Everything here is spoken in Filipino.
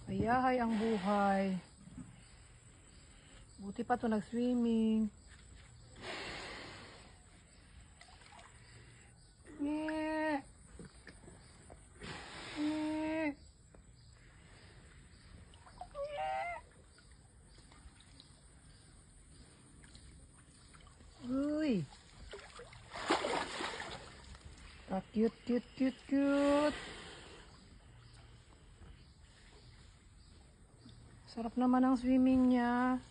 Hayahay ang buhay. Buti pa to nag-swimming. Yeah. Yeah. Uy. Cute, cute, cute, cute. Sarap naman ang swimming niya.